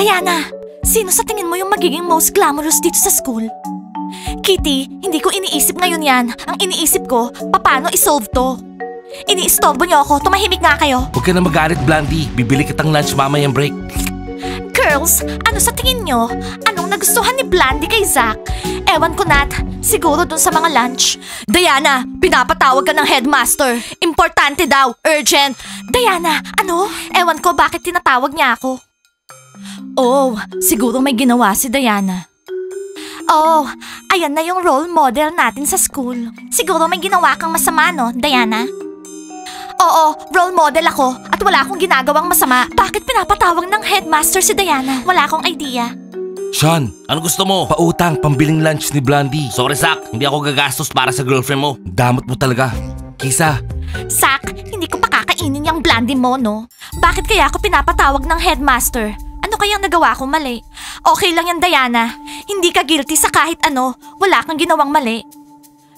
Diana, sino sa tingin mo yung magiging most glamorous dito sa school? Kitty, hindi ko iniisip ngayon yan. Ang iniisip ko, paano isolve to? Iniistorbo niyo ako, tumahimik nga kayo. Huwag ka na magalit, Blandy. Bibili kitang lunch mamayang break. Girls, ano sa tingin nyo? Anong nagustuhan ni Blandy kay Zach? Ewan ko, Nat. Siguro dun sa mga lunch. Diana, pinapatawag ka ng headmaster. Importante daw, urgent. Diana, ano? Ewan ko bakit tinatawag niya ako. Oh, siguro may ginawa si Diana. Oh, ayan na yung role model natin sa school. Siguro may ginawa kang masama, no, Diana? Oo, role model ako at wala akong ginagawang masama. Bakit pinapatawag ng headmaster si Diana? Wala akong idea. Sean, ano gusto mo? Pautang, pambiling lunch ni Blandy. Sorry, Zach. Hindi ako gagastos para sa girlfriend mo. Damot mo talaga. Kisa. Zach, hindi ko pa kakainin yung Blandy mo, no? Bakit kaya ako pinapatawag ng headmaster? Ano kayang nagawa ko mali? Okay lang yan, Diana. Hindi ka guilty sa kahit ano. Wala kang ginawang mali.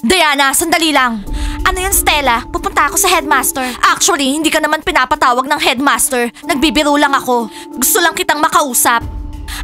Diana, sandali lang. Ano yun, Stella? Pupunta ako sa headmaster. Actually, hindi ka naman pinapatawag ng headmaster. Nagbibiro lang ako. Gusto lang kitang makausap.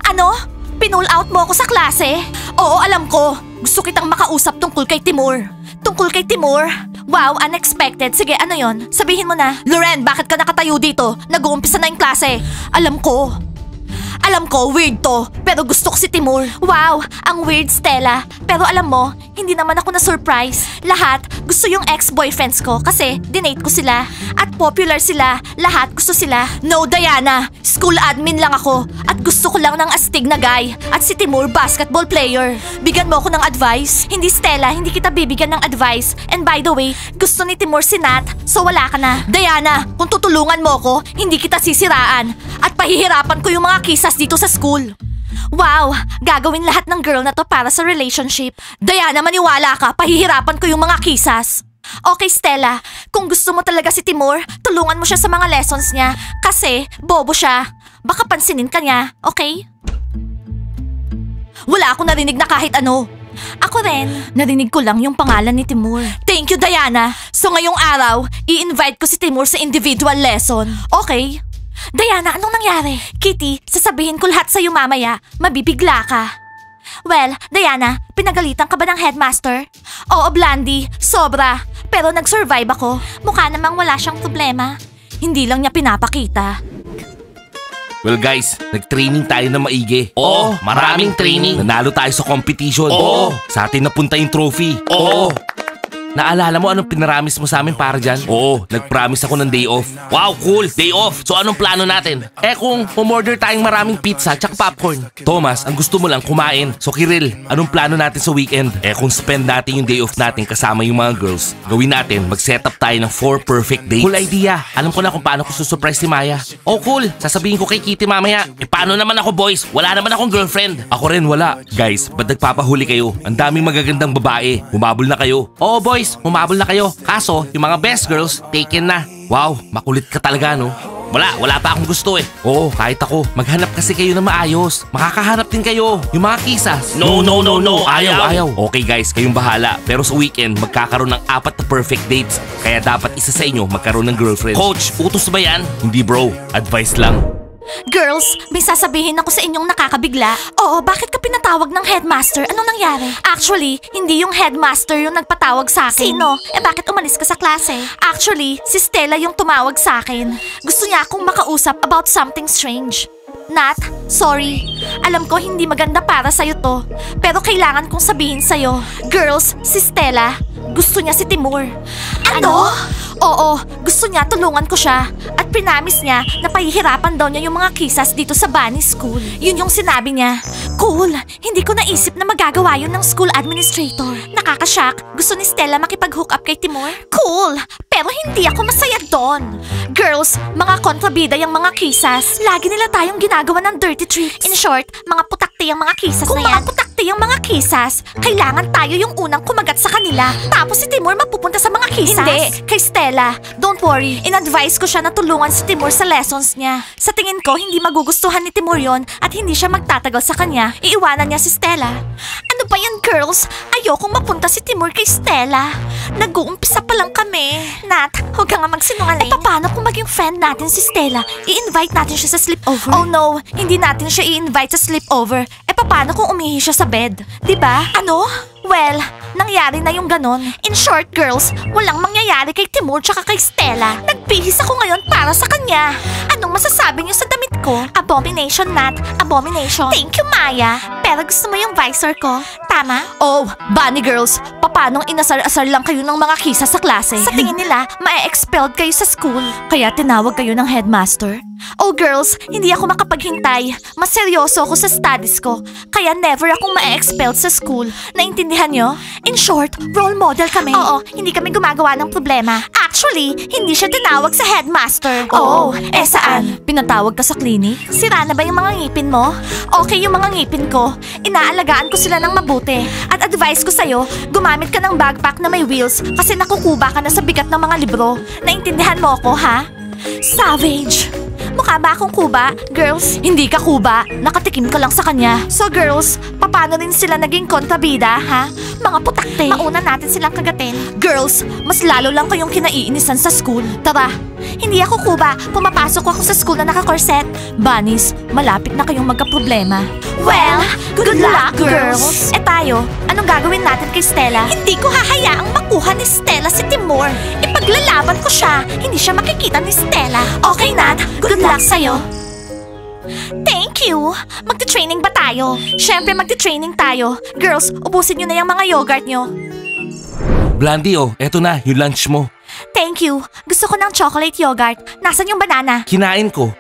Ano? Pinull out mo ako sa klase? Oo, alam ko. Gusto kitang makausap tungkol kay Timur. Tungkol kay Timur? Wow, unexpected. Sige, ano yon? Sabihin mo na. Loren, bakit ka nakatayo dito? Nag-uumpisa na yung klase. Alam ko, weird to. Pero gusto ko si Timur. Wow, ang weird, Stella. Pero alam mo, hindi naman ako na-surprise. Lahat gusto yung ex-boyfriends ko kasi dinate ko sila. At popular sila. Lahat gusto sila. No, Diana. School admin lang ako. At gusto ko lang ng astig na guy. At si Timur, basketball player. Bigyan mo ako ng advice. Hindi, Stella. Hindi kita bibigyan ng advice. And by the way, gusto ni Timur si Nat. So wala ka na. Diana, kung tutulungan mo ko, hindi kita sisiraan. At pahihirapan ko yung mga kisas dito sa school. Wow, gagawin lahat ng girl na to para sa relationship. Diana, maniwala ka, pahihirapan ko yung mga kisas. Okay, Stella, kung gusto mo talaga si Timur, tulungan mo siya sa mga lessons niya. Kasi, bobo siya. Baka pansinin ka niya, okay? Wala akong narinig na kahit ano. Ako rin. Narinig ko lang yung pangalan ni Timur. Thank you, Diana. So ngayong araw, i-invite ko si Timur sa individual lesson. Okay? Diana, anong nangyari? Kitty, sasabihin ko lahat sa'yo mamaya. Mabibigla ka. Well, Diana, pinagalitan ka ba ng headmaster? Oo, Blandy, sobra. Pero nag-survive ako. Mukha namang wala siyang problema. Hindi lang niya pinapakita. Well guys, nag-training tayo na maigi. Oo, maraming training. Nanalo tayo sa competition. Oo. Sa atin napunta yung trophy. Oo. Naalala mo anong pinaramis mo sa amin para dyan? Oo, nag-promise ako ng day off. Wow, cool! Day off! So anong plano natin? Kung umorder tayong maraming pizza tsaka popcorn. Thomas, ang gusto mo lang kumain. So Kiril, anong plano natin sa weekend? Kung spend natin yung day off natin kasama yung mga girls, gawin natin, mag-set up tayo ng 4 perfect dates. Cool idea! Alam ko na kung paano ko susurprise si Maya. Oh cool! Sasabihin ko kay Kitty mamaya. Paano naman ako boys? Wala naman akong girlfriend. Ako rin wala. Guys, ba't nagpapahuli kayo? Ang daming magagandang babae. Humabol na kayo. Oo boys, humabol na kayo. Kaso, yung mga best girls, taken na. Wow, makulit ka talaga, no? Wala pa akong gusto eh. Oo, kahit ako. Maghanap kasi kayo na maayos. Makakahanap din kayo. Yung mga kisas. No. Ayaw. Okay guys, kayong bahala. Pero sa weekend, magkakaroon ng 4 na perfect dates. Kaya dapat isa sa inyo magkaroon ng girlfriend. Coach, utos ba yan? Hindi bro, advice lang. Girls, may sasabihin ako sa inyong nakakabigla. Oo, bakit ka pinatawag ng headmaster? Anong nangyari? Actually, hindi yung headmaster yung nagpatawag sa akin. Sino? Bakit umalis ka sa klase? Actually, si Stella yung tumawag sa akin. Gusto niya akong makausap about something strange. Nat, sorry. Alam ko hindi maganda para sa'yo to. Pero kailangan kong sabihin sa'yo. Girls, si Stella, gusto niya si Timur. Ano? Oo, gusto niya tulungan ko siya. At pinamis niya na pahihirapan daw niya yung mga kisas dito sa Bunny School. Yun yung sinabi niya. Cool, hindi ko naisip na magagawa yun ng school administrator. Nakakashock, gusto ni Stella makipag-hook up kay Timur. Cool, pero hindi ako masaya doon. Girls, mga kontrabida yung mga kisas. Lagi nila tayong ginagawa ng dirty tricks. In short, mga putakti yung mga kisas na yan. Kung mga putakti yung mga kisas, kailangan tayo yung unang kumagat sa kanila. Tapos si Timur mapupunta sa mga kisas. Hindi, kay Stella. Don't worry, in-advise ko siya na tulungan si Timur sa lessons niya. Sa tingin ko, hindi magugustuhan ni Timur yon at hindi siya magtatagal sa kanya. Iiwanan niya si Stella. Ano ba yan, girls? Ayokong mapunta si Timur kay Stella. Nag-uumpisa pa lang kami. Nat, huwag ka nga magsinungaling. Paano kung maging yung friend natin si Stella, i-invite natin siya sa sleepover. Oh no, hindi natin siya i-invite sa sleepover. Paano kung umihi siya sa bed? Diba? Ano? Well, nangyari na yung ganon. In short, girls, walang mangyayari kay Timur tsaka kay Stella. Nagbihis ako ngayon para sa kanya. Anong masasabi niyo sa damit ko? Abomination, Nat. Abomination. Thank you, Maya. Pero gusto mo yung visor ko? Tama? Oh, bunny girls, papanong inasar-asar lang kayo ng mga kisa sa klase? Sa tingin nila, ma-expelled kayo sa school. Kaya tinawag kayo ng headmaster? Oh girls, hindi ako makapaghintay. Mas seryoso ako sa studies ko. Kaya never akong ma-expelled sa school. Naintindihan nyo? In short, role model kami. Oo, hindi kami gumagawa ng problema. Actually, hindi siya tinawag sa headmaster. Oh, saan? Pinatawag ka sa clinic? Sira na ba yung mga ngipin mo? Okay yung mga ngipin ko. Inaalagaan ko sila ng mabuti. At advice ko sa'yo, gumamit ka ng backpack na may wheels kasi nakukuba ka na sa bigat ng mga libro. Naintindihan mo ako, ha? Savage! Mukha ba akong kuba? Girls, hindi ka kuba. Nakatikim ka lang sa kanya. So girls, paano rin sila naging kontrabida, ha? Mga putakte. Mauna natin silang kagatin. Girls, mas lalo lang kayong kinaiinisan sa school. Tara, hindi ako kuba. Pumapasok ako sa school na nakakorset. Bunnies, malapit na kayong magkaproblema. Well, good luck, girls. Tayo, anong gagawin natin kay Stella? Hindi ko hahayaang makuha ni Stella si Timur. Ipaglalaban ko siya. Hindi siya makikita ni Stella. Okay, Nat. Good luck sa'yo. Thank you! Magte-training ba tayo? Siyempre magte-training tayo. Girls, ubusin nyo na yung mga yogurt nyo. Blandy, eto na, yung lunch mo. Thank you. Gusto ko ng chocolate yogurt. Nasaan yung banana? Kinain ko.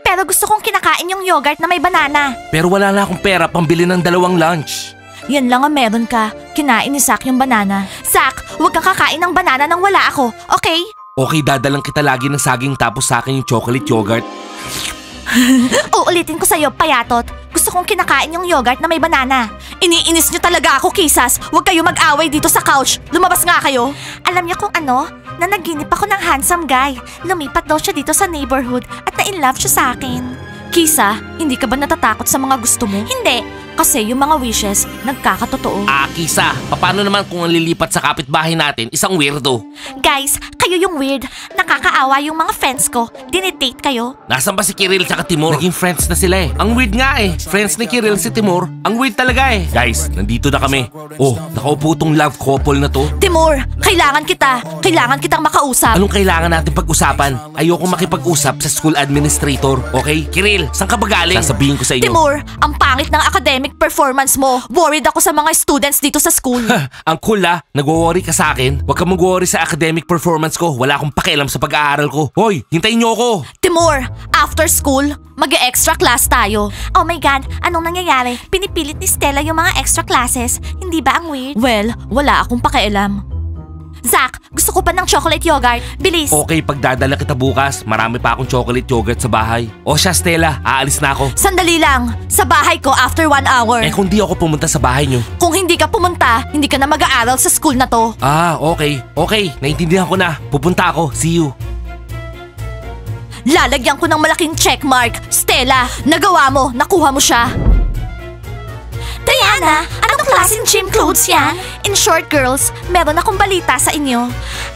Pero gusto kong kinakain yung yogurt na may banana. Pero wala na akong pera pambili ng 2 lunch. Yan lang ang meron ka. Kinain ni Zach yung banana. Zach, huwag kang kakain ng banana nang wala ako, okay? Okay, dadalang kita lagi ng saging tapos sa akin yung chocolate yogurt. Uulitin ko sa'yo, payatot. Gusto kong kinakain yung yogurt na may banana. Iniinis nyo talaga ako, kisas. Huwag kayo mag-away dito sa couch. Lumabas nga kayo. Alam niyo kung ano? Nanaginip ako ng handsome guy. Lumipat daw siya dito sa neighborhood at na-inlove siya sa akin. Kisa, hindi ka ba natatakot sa mga gusto mo? Hindi. Kasi yung mga wishes, nagkakatotoo. Kisa, paano naman kung ang lilipat sa kapitbahay natin, isang weirdo? Guys, kayo yung weird. Nakakaawa yung mga friends ko. Dinidate kayo. Nasaan ba si Kiril tsaka Timur? Naging friends na sila eh. Ang weird nga eh. Friends ni Kiril si Timur. Ang weird talaga eh. Guys, nandito na kami. Oh, nakaupo tong love couple na to. Timur, kailangan kita. Kailangan kitang makausap. Anong kailangan natin pag-usapan? Ayoko makipag-usap sa school administrator, okay? Kiril, saan ka ba galing? Sasabihin ko sa inyo. Timur, ang pangit ng academic performance mo. Worried ako sa mga students dito sa school. Ang cool nagwo-worry ka sa akin. Huwag ka mag-worry sa academic performance ko. Wala akong pakialam sa pag-aaral ko. Hoy, hintayin niyo ako. Timur, after school, mag-extra class tayo. Oh my God, anong nangyayari? Pinipilit ni Stella yung mga extra classes. Hindi ba ang weird? Well, wala akong pakialam. Zach, gusto ko pa ng chocolate yogurt. Bilis. Okay, pagdadala kita bukas. Marami pa akong chocolate yogurt sa bahay. O siya, Stella, aalis na ako. Sandali lang. Sa bahay ko after 1 hour. Kung di ako pumunta sa bahay niyo. Kung hindi ka pumunta, hindi ka na mag-aaral sa school na to. Okay. Okay, naintindihan ko na. Pupunta ako. See you. Lalagyan ko ng malaking checkmark. Stella, nagawa mo. Nakuha mo siya. Diana, anong klaseng gym clothes yan? In short, girls, meron akong balita sa inyo.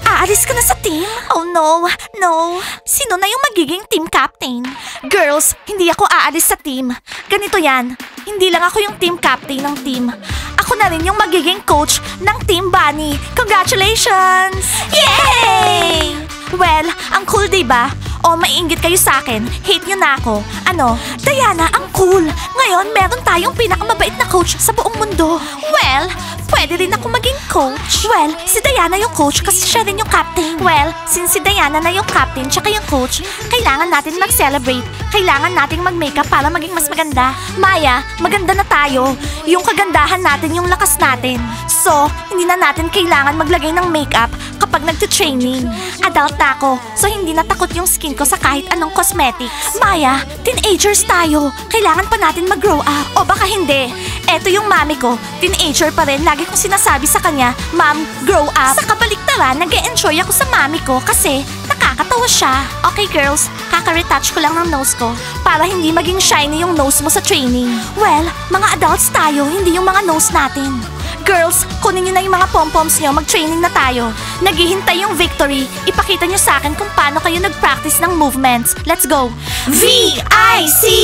Aalis ka na sa team? Oh no, no. Sino na yung magiging team captain? Girls, hindi ako aalis sa team. Ganito yan, hindi lang ako yung team captain ng team. Ako na rin yung magiging coach ng Team Bunny. Congratulations! Yay! Well, ang cool diba? O maiinggit kayo sa akin, hate nyo na ako. Ano? Diana, ang cool! Ngayon, meron tayong pinakamabait na coach sa buong mundo. Well, pwede rin ako maging coach. Well, si Diana yung coach kasi siya rin yung captain. Well, since si Diana na yung captain tsaka yung coach, kailangan natin mag-celebrate. Kailangan nating mag-makeup para maging mas maganda. Maya, maganda na tayo. Yung kagandahan natin, yung lakas natin. So, hindi na natin kailangan maglagay ng makeup kapag nagtitraining. Adult na ako, so hindi na takot yung skin ko sa kahit anong cosmetics. Maya, teenagers tayo. Kailangan pa natin mag-grow up. O baka hindi. Eto yung mami ko, teenager pa rin. Lagi kong sinasabi sa kanya, Mom, grow up. Sa kabaliktaran, nag-e-enjoy ako sa mami ko kasi nakakatawa siya. Okay girls, kaka-retouch ko lang ng nose ko para hindi maging shiny yung nose mo sa training. Well, mga adults tayo, hindi yung mga nose natin. Girls, kunin nyo na yung mga pom-poms nyo. Mag-training na tayo. Naghihintay yung victory. Ipakita nyo sa akin kung paano kayo nag-practice ng movements. Let's go. V-I-C-T-O-R-Y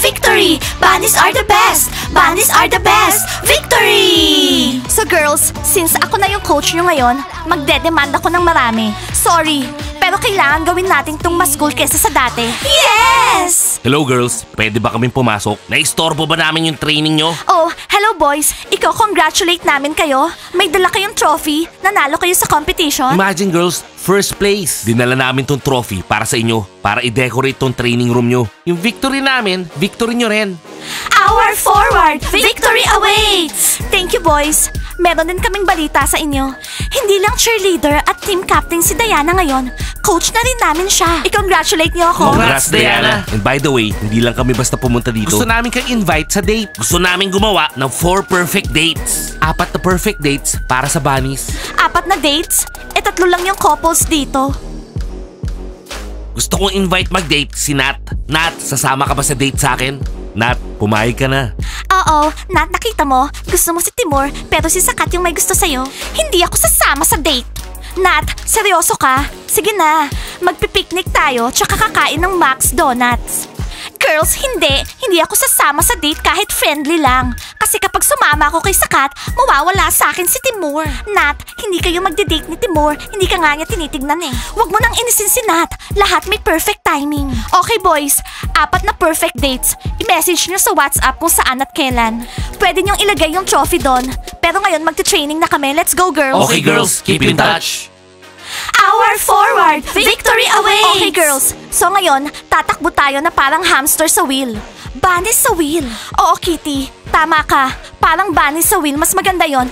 Victory! Bunnies are the best! Bunnies are the best! Victory! So girls, since ako na yung coach nyo ngayon, magde-demand ako ng marami. Sorry, pero kailangan gawin natin tong mas cool kesa sa dati. Yes! Hello girls, pwede ba kaming pumasok? Naistorbo ba namin yung training nyo? Oh, hello boys! Ikaw congratulate namin kayo. May dala kayong trophy. Nanalo kayo sa competition. Imagine girls, first place. Dinala namin tong trophy para sa inyo, para i-decorate tong training room nyo. Yung victory namin, victory nyo rin. Our forward! Victory awaits! Thank you, boys. Meron din kaming balita sa inyo. Hindi lang cheerleader at team captain si Diana ngayon. Coach na rin namin siya. I-congratulate niyo ako. Congrats, Diana! And by the way, hindi lang kami basta pumunta dito. Gusto namin kang invite sa date. Gusto namin gumawa ng 4 perfect dates. 4 na perfect dates para sa bunnies. 4 na dates? 3 lang yung couples dito. Gusto kong invite mag-date si Nat. Nat, sasama ka ba sa date sa akin? Nat, pumayag ka na. Oo, Nat, nakita mo. Gusto mo si Timur, pero si Sakat yung may gusto sa'yo. Hindi ako sasama sa date. Nat, seryoso ka? Sige na, magpipiknik tayo tsaka kakain ng Max Donuts. Girls, hindi ako sasama sa date kahit friendly lang. Kasi kapag sumama ako kay Sakat, mawawala sa akin si Timur. Nat, hindi kayo magde-date ni Timur. Hindi ka nga niya tinitignan eh. Huwag mo nang inisin si Nat. Lahat may perfect timing. Okay boys, 4 na perfect dates. I-message nyo sa WhatsApp kung saan at kailan. Pwede nyong ilagay yung trophy doon. Pero ngayon magte-training na kami. Let's go girls. Okay girls, keep in touch. Our forward! Victory awaits! Okay girls, so ngayon, tatakbo tayo na parang hamster sa wheel. Bunny sa wheel. Oo Kitty, tama ka. Parang bunny sa wheel, mas maganda yon.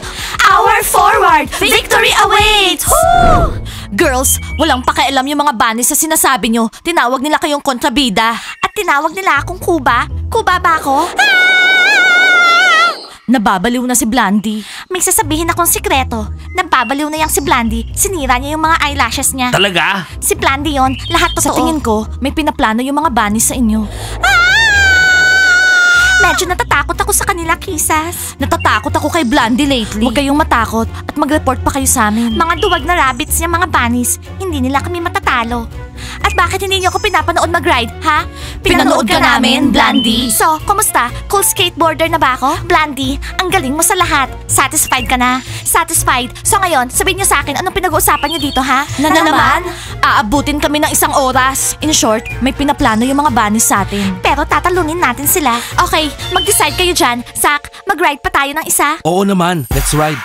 Our forward! Victory awaits! Woo! Girls, walang pakialam yung mga bunny sa sinasabi nyo. Tinawag nila kayong kontrabida. At tinawag nila akong kuba. Kuba ba ako? Nababaliw na si Blandy. May sasabihin akong sikreto. Nababaliw na yang si Blandy. Sinira niya yung mga eyelashes niya. Talaga? Si Blandy yon, lahat totoo. Sa tingin ko, may pinaplano yung mga bunnies sa inyo. Medyo natatakot ako sa kanila, Kisas. Natatakot ako kay Blandy lately. Huwag kayong matakot at mag-report pa kayo sa amin. Mga duwag na rabbits yung mga bunnies, hindi nila kami matatalo. At bakit hindi niyo ako pinapanood mag-ride, ha? Pinanood ka namin, Blandy. So, kumusta? Cool skateboarder na ba ako? Blandy, ang galing mo sa lahat. Satisfied ka na? Satisfied. So ngayon, sabihin niyo sa akin, anong pinag-uusapan niyo dito, ha? Na naman? Aabutin kami ng 1 oras. In short, may pinaplano yung mga bunnies sa atin. Pero tatalunin natin sila. Okay, mag-decide kayo dyan. Zach, mag-ride pa tayo ng isa? Oo naman, let's ride.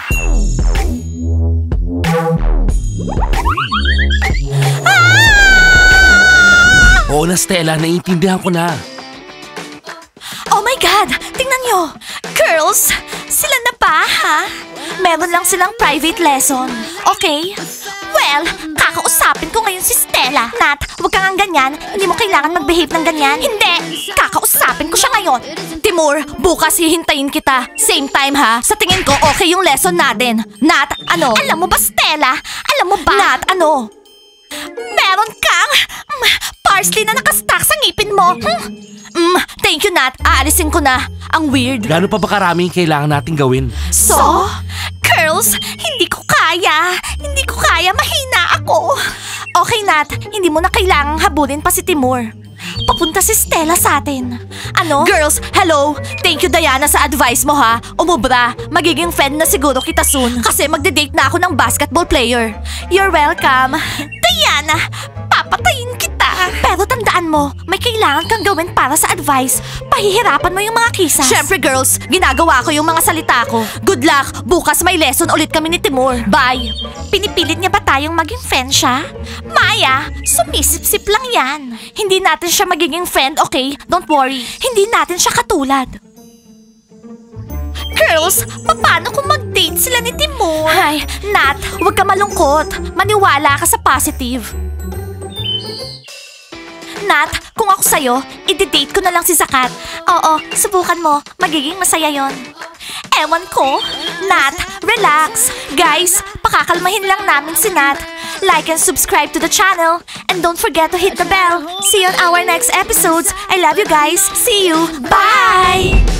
Oo na Stella, naiintindihan ko na. Oh my God! Tingnan nyo! Girls, sila na ba, ha? Meron lang silang private lesson. Okay? Well, kakausapin ko ngayon si Stella. Nat, huwag kang ganyan. Hindi mo kailangan mag-behave ng ganyan. Hindi! Kakausapin ko siya ngayon. Timur, bukas hihintayin kita. Same time, ha? Sa tingin ko, okay yung lesson natin. Nat, ano? Alam mo ba, Stella? Alam mo ba? Nat, ano? Meron kang parsley na nakastack sa ngipin mo. Thank you, Nat. Aalisin ko na. Ang weird. Gaano pa ba karami yung kailangan natin gawin? So? Girls, hindi ko kaya. Hindi ko kaya. Mahina ako. Okay, Nat. Hindi mo na kailangang habulin pa si Timur. Papunta si Stella sa atin. Ano? Girls, hello. Thank you, Diana, sa advice mo, ha? Umubra. Magiging friend na siguro kita soon. Kasi magde-date na ako ng basketball player. You're welcome. Diana, papatayin kita. Pero tandaan mo, may kailangan kang gawin para sa advice. Pahihirapan mo yung mga kisas. Siyempre, girls. Ginagawa ko yung mga salita ko. Good luck. Bukas may lesson ulit kami ni Timur. Bye. Pinipilit niya ba tayong maging friend siya? Maya, sumisip-sip lang yan. Hindi natin siya magiging friend, okay? Don't worry. Hindi natin siya katulad. Girls, paano kung mag-date sila ni Timur? Ay, Nat, huwag ka malungkot. Maniwala ka sa positive. Nat, kung ako sa'yo, i-date ko na lang si Sakat. Oo, subukan mo. Magiging masaya yon. Ewan ko. Nat, relax. Guys, pakakalmahin lang namin si Nat. Like and subscribe to the channel. And don't forget to hit the bell. See you on our next episodes. I love you guys. See you. Bye!